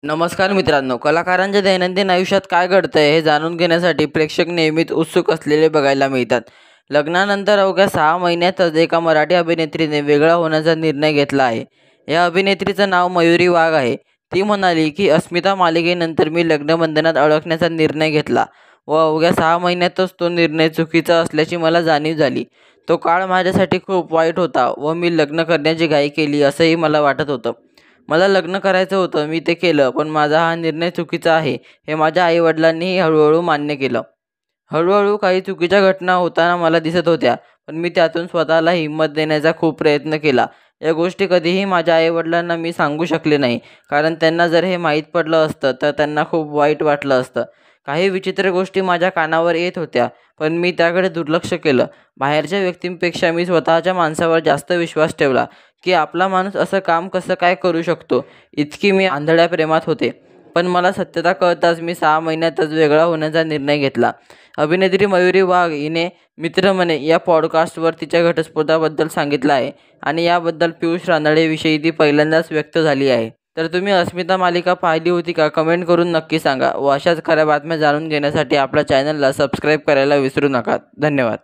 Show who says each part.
Speaker 1: नमस्कार मित्रांनो, कलाकारांच्या दैनंदिन आयुष्यात काय घडतंय हे जाणून घेण्यासाठी प्रेक्षक नेहमीच उत्सुक असलेले बघायला मिळतात. लग्नानंतर अवघ्या 6 महिन्यातच एका मराठी अभिनेत्रीने वेगळा होण्याचा निर्णय घेतला आहे. या अभिनेत्रीचं नाव मयुरी वाघ आहे. ती म्हणाली की अस्मिता मालिकेनंतर मी लग्नबंधनात अडकण्याचा निर्णय घेतला व अवघ्या 6 महिन्यातच तो निर्णय चुकीचा असल्याची मला जाणीव झाली. तो काळ माझ्यासाठी खूप वाईट होता व मी लग्न करण्याची घाई केली असंही मला वाटत होतं. मला लग्न करायचं होतं, मी ते केलं, पण माझा हा निर्णय चुकीचा आहे हे माझ्या आई-वडिलांनीही हळूहळू मान्य केलं. हळूहळू काही चुकीच्या घटना होताना मला दिसत होत्या, पण मी त्यातून स्वतःला हिंमत देण्याचा खूप प्रयत्न केला. या गोष्टी कधीही माझ्या आई-वडिलांना मी सांगू शकले नाही, कारण त्यांना जर हे माहीत पडलं असतं तर त्यांना खूप वाईट वाटलं असतं. काही विचित्र गोष्टी माझ्या कानावर येत होत्या, पण मी त्याकडे दुर्लक्ष केलं. बाहेरच्या व्यक्तींपेक्षा मी स्वतःच्या माणसावर जास्त विश्वास ठेवला, की आपला माणूस असं काम कसं काय करू शकतो, इतकी मी आंधळ्या प्रेमात होते. पण मला सत्यता कळताच मी 6 महिन्यातच वेगळा होण्याचा निर्णय घेतला. अभिनेत्री मयुरी वाघ हिने मित्र म्हणे या पॉडकास्टवर तिच्या घटस्फोटाबद्दल सांगितलं आहे आणि याबद्दल पियुष रानडेविषयी ती पहिल्यांदाच व्यक्त झाली आहे. तर तुम्ही अस्मिता मालिका पाहिली होती का? कमेंट करून नक्की सांगा व अशाच खऱ्या बातम्या जाणून घेण्यासाठी आपल्या चॅनलला सबस्क्राईब करायला विसरू नका. धन्यवाद.